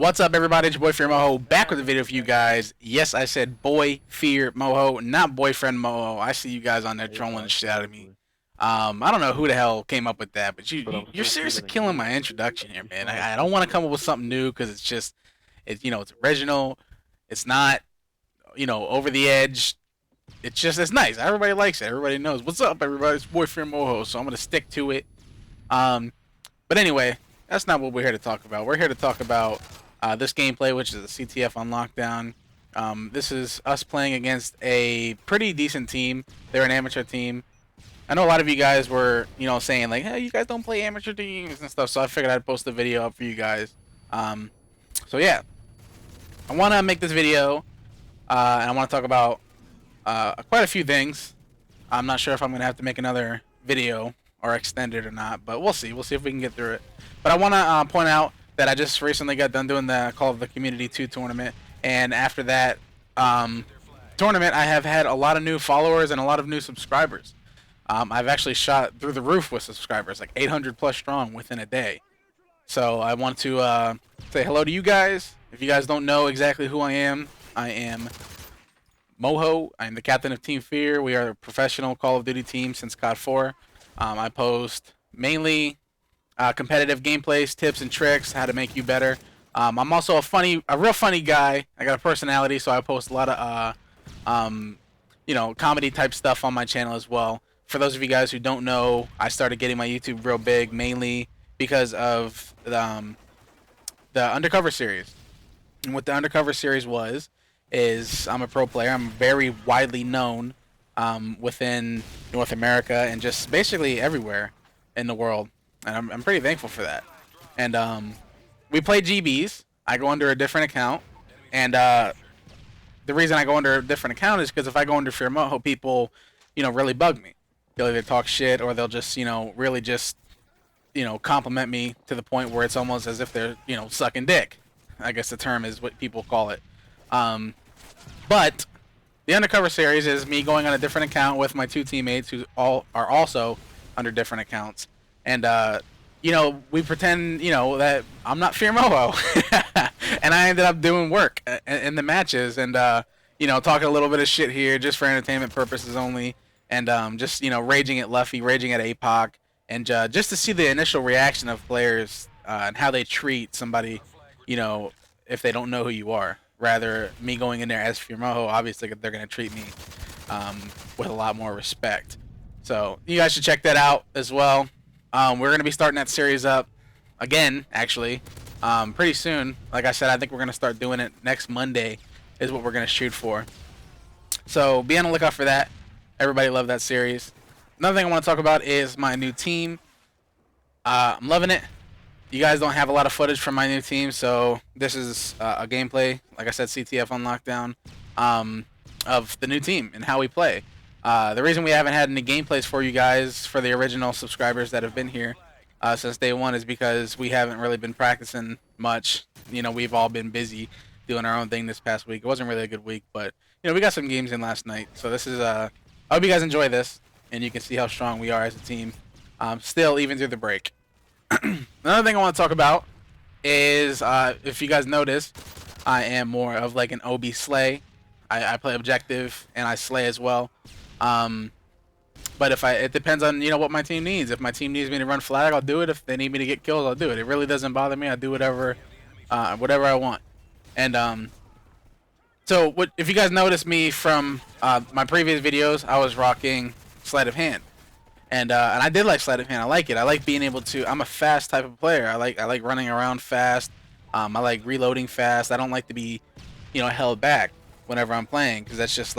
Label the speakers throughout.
Speaker 1: What's up, everybody? It's your boy Fear Moho back with a video for you guys. Yes, I said boy Fear Moho, not boyfriend Moho. I see you guys on there trolling the shit out of me. I don't know who the hell came up with that, but you're seriously killing my introduction here, man. I don't want to come up with something new because it's original. It's not over the edge. It's nice. Everybody likes it. Everybody knows. What's up, everybody? It's boy Fear Moho, so I'm gonna stick to it. But anyway, that's not what we're here to talk about. We're here to talk about this gameplay, which is a CTF on lockdown. This is us playing against a pretty decent team. They're an amateur team. I know a lot of you guys were, saying like, hey, you guys don't play amateur teams and stuff, so I figured I'd post a video up for you guys. So yeah, I want to make this video, and I want to talk about quite a few things. I'm not sure if I'm going to have to make another video or extend it or not, but we'll see. We'll see if we can get through it. But I want to point out that I just recently got done doing the Call of the Community 2 tournament, and after that tournament, I have had a lot of new followers and a lot of new subscribers. I've actually shot through the roof with subscribers, like 800 plus strong within a day. So I want to say hello to you guys. If you guys don't know exactly who I am Moho. I'm the captain of Team Fear. We are a professional Call of Duty team since COD 4. I post mainly competitive gameplays, tips and tricks, how to make you better. I'm also a real funny guy. I got a personality, so I post a lot of comedy type stuff on my channel as well. For those of you guys who don't know, I started getting my YouTube real big mainly because of the undercover series. And what the undercover series is I'm a pro player. I'm very widely known within North America and just basically everywhere in the world, and I'm pretty thankful for that. And we play GBs. I go under a different account, and the reason I go under a different account is because if I go under Fear Moho, people really bug me. They'll either talk shit or they'll just really just compliment me to the point where it's almost as if they're sucking dick. I guess the term is what people call it. But the undercover series is me going on a different account with my two teammates who all are also under different accounts, and we pretend that I'm not Fear Moho, and I ended up doing work in the matches and talking a little bit of shit here just for entertainment purposes only, and just raging at Luffy, raging at APOC, and just to see the initial reaction of players and how they treat somebody, if they don't know who you are. Rather, me going in there as Fear Moho, obviously they're going to treat me with a lot more respect. So you guys should check that out as well. We're going to be starting that series up again, actually, pretty soon. Like I said, I think we're going to start doing it next Monday is what we're going to shoot for. So be on the lookout for that. Everybody loved that series. Another thing I want to talk about is my new team. I'm loving it. You guys don't have a lot of footage from my new team, so this is a gameplay, like I said, CTF on lockdown, of the new team and how we play. The reason we haven't had any gameplays for you guys, for the original subscribers that have been here since day one, is because we haven't really been practicing much. We've all been busy doing our own thing this past week. It wasn't really a good week, but we got some games in last night. So this is I hope you guys enjoy this, and you can see how strong we are as a team, still even through the break. Another thing I want to talk about is, if you guys notice, I am more of like an OB slay. I play objective and I slay as well. But it depends on what my team needs. If my team needs me to run flag, I'll do it. If they need me to get kills, I'll do it. It really doesn't bother me. I do whatever I want. And so if you guys notice me from my previous videos, I was rocking sleight of hand. And I did like sleight of hand. I like it. I like being able to. I'm a fast type of player. I like running around fast. I like reloading fast. I don't like to be, held back whenever I'm playing, because that's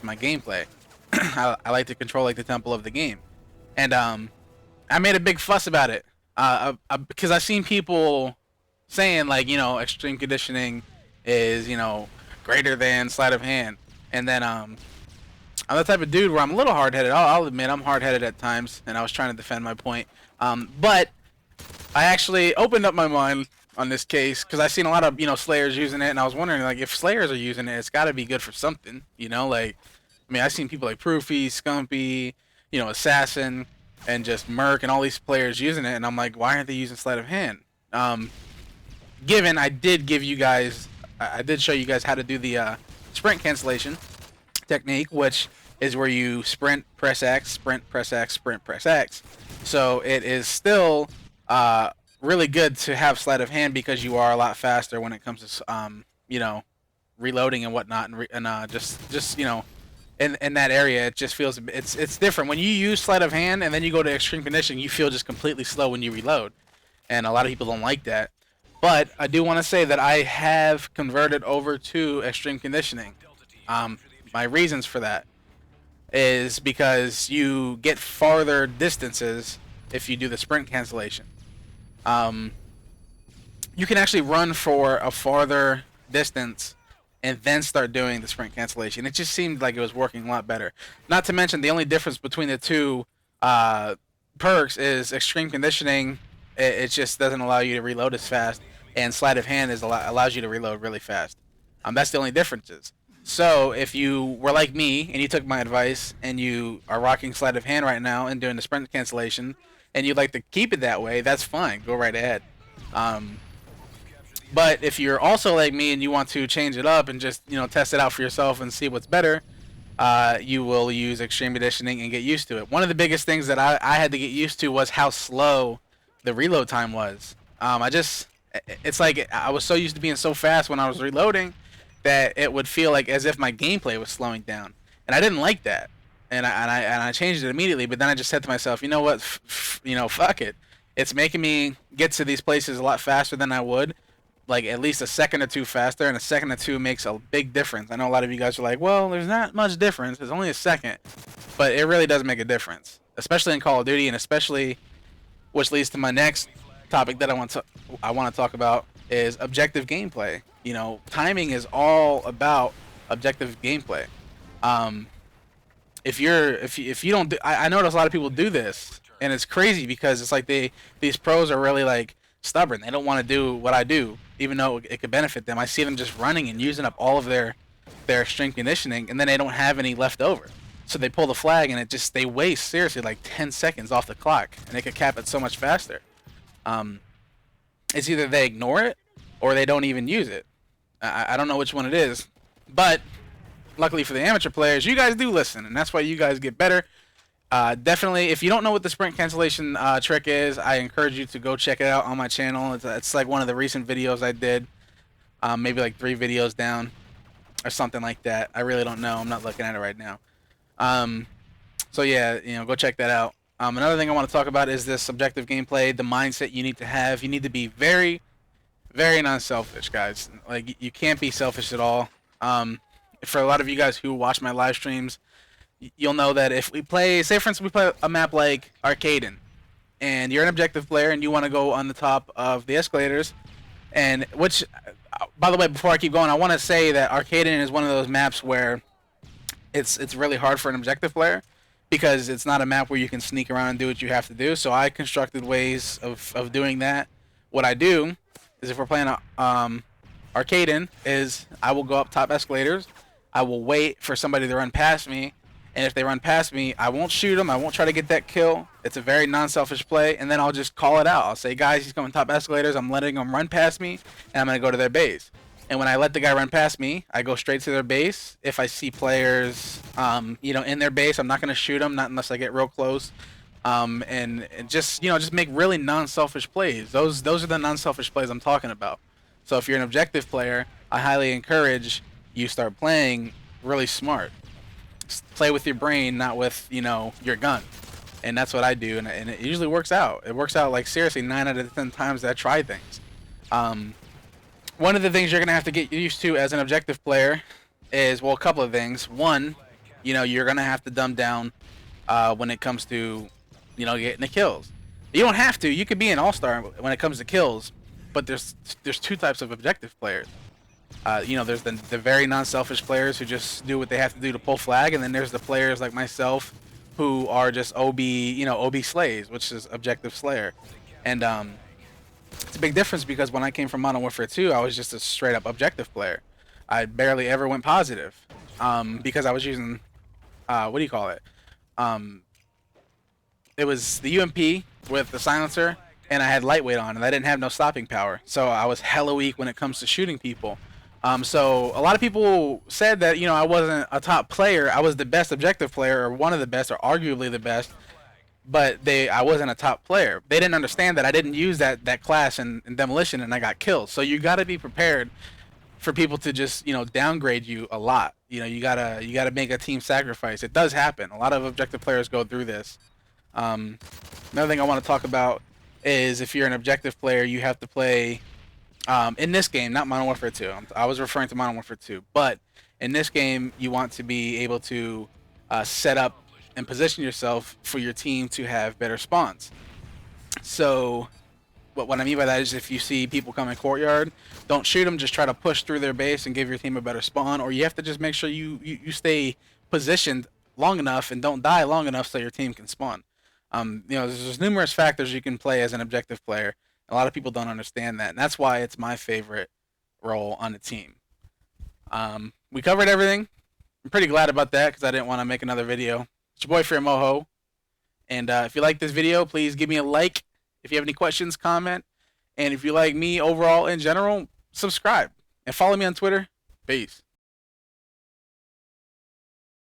Speaker 1: my gameplay. I like to control the tempo of the game. And I made a big fuss about it because I've seen people saying extreme conditioning is greater than sleight of hand, and then I'm the type of dude where I'm a little hard-headed. I'll admit I'm hard-headed at times, and I was trying to defend my point. But I actually opened up my mind on this case because I've seen a lot of Slayers using it, and I was wondering if Slayers are using it, it's got to be good for something. I've seen people like Proofy, Scumpy, Assassin, and just Merc, and all these players using it, and I'm like, why aren't they using sleight of hand? given I did give you guys, I did show you guys how to do the sprint cancellation technique, which is where you sprint, press X, sprint, press X, sprint, press X. So it is still really good to have sleight of hand because you are a lot faster when it comes to reloading and whatnot, and just in that area, it just feels it's different when you use sleight of hand and then you go to extreme conditioning. You feel just completely slow when you reload, and a lot of people don't like that. But I do want to say that I have converted over to extreme conditioning. My reasons for that is because you get farther distances if you do the sprint cancellation. Um, you can actually run for a farther distance and then start doing the sprint cancellation. It just seemed like it was working a lot better. Not to mention the only difference between the two perks is extreme conditioning. It just doesn't allow you to reload as fast, and sleight of hand allows you to reload really fast. That's the only differences. So if you were like me and you took my advice and you are rocking sleight of hand right now and doing the sprint cancellation, and you'd like to keep it that way, that's fine. Go right ahead. Um, but if you're also like me and you want to change it up and just test it out for yourself and see what's better, you will use extreme conditioning and get used to it. One of the biggest things that I had to get used to was how slow the reload time was. It's like I was so used to being so fast when I was reloading that it would feel like as if my gameplay was slowing down, and I didn't like that. And I changed it immediately. But then I just said to myself, you know what, fuck it. It's making me get to these places a lot faster than I would, like at least a second or two faster, and a second or two makes a big difference. I know a lot of you guys are like, well, there's not much difference. It's only a second, but it really does make a difference, especially in Call of Duty, and especially, which leads to my next topic that I want to talk about is objective gameplay. Timing is all about objective gameplay. If you don't do, I notice a lot of people do this, and it's crazy because it's like these pros are really like stubborn. They don't want to do what I do, even though it could benefit them. I see them just running and using up all of their strength conditioning, and then they don't have any left over. So they pull the flag, and they waste seriously like 10 seconds off the clock, and they could cap it so much faster. It's either they ignore it or they don't even use it. I don't know which one it is, but luckily for the amateur players, you guys do listen, and that's why you guys get better. Definitely, if you don't know what the sprint cancellation trick is, I encourage you to go check it out on my channel. It's like one of the recent videos I did, maybe like 3 videos down or something like that. I really don't know. I'm not looking at it right now. So yeah, go check that out. Another thing I want to talk about is this subjective gameplay, the mindset you need to have. You need to be very, very non-selfish, guys. Like, you can't be selfish at all. For a lot of you guys who watch my live streams, you'll know that if we play, say for instance, we play a map like Arcaden, and you're an objective player and you want to go on the top of the escalators, and which, by the way, before I keep going, I want to say that Arcaden is one of those maps where it's really hard for an objective player because it's not a map where you can sneak around and do what you have to do. So I constructed ways of doing that. What I do is if we're playing Arcaden, is I will go up top escalators. I will wait for somebody to run past me, and if they run past me, I won't shoot them. I won't try to get that kill. It's a very non-selfish play, and then I'll just call it out. I'll say, guys, he's coming top escalators. I'm letting him run past me, and I'm going to go to their base. And when I let the guy run past me, I go straight to their base. If I see players, in their base, I'm not going to shoot them, not unless I get real close. And just make really non-selfish plays. Those are the non-selfish plays I'm talking about. So if you're an objective player, I highly encourage you start playing really smart. Play with your brain, not with your gun. And that's what I do, and it usually works out. It works out like seriously 9 out of 10 times that I try things. One of the things you're gonna have to get used to as an objective player is, well, a couple of things. One, you're gonna have to dumb down when it comes to getting the kills. You don't have to. You could be an all-star when it comes to kills, but there's 2 types of objective players. There's the very non-selfish players who just do what they have to do to pull flag, and then there's the players like myself who are just OB slays, which is objective slayer. And it's a big difference because when I came from Modern Warfare 2, I was just a straight up objective player. I barely ever went positive because I was using what do you call it? It was the UMP with the silencer and I had lightweight on, and I didn't have no stopping power, so I was hella weak when it comes to shooting people. So a lot of people said that I wasn't a top player. I was the best objective player, or one of the best, or arguably the best. But I wasn't a top player. They didn't understand that I didn't use that class in demolition, and I got killed. So you got to be prepared for people to just downgrade you a lot. You gotta make a team sacrifice. It does happen. A lot of objective players go through this. Um, Another thing I want to talk about is if you're an objective player, you have to play in this game, not Modern Warfare 2. I was referring to Modern Warfare 2, but in this game, you want to be able to set up and position yourself for your team to have better spawns. So what I mean by that is if you see people come in courtyard, don't shoot them. Just try to push through their base and give your team a better spawn. Or you have to just make sure you stay positioned long enough and don't die long enough so your team can spawn. There's numerous factors you can play as an objective player. A lot of people don't understand that, and that's why it's my favorite role on the team. We covered everything. I'm pretty glad about that because I didn't want to make another video. It's your boy Fear Moho, and if you like this video, please give me a like. If you have any questions, comment. And if you like me overall in general, subscribe. And follow me on Twitter. Peace.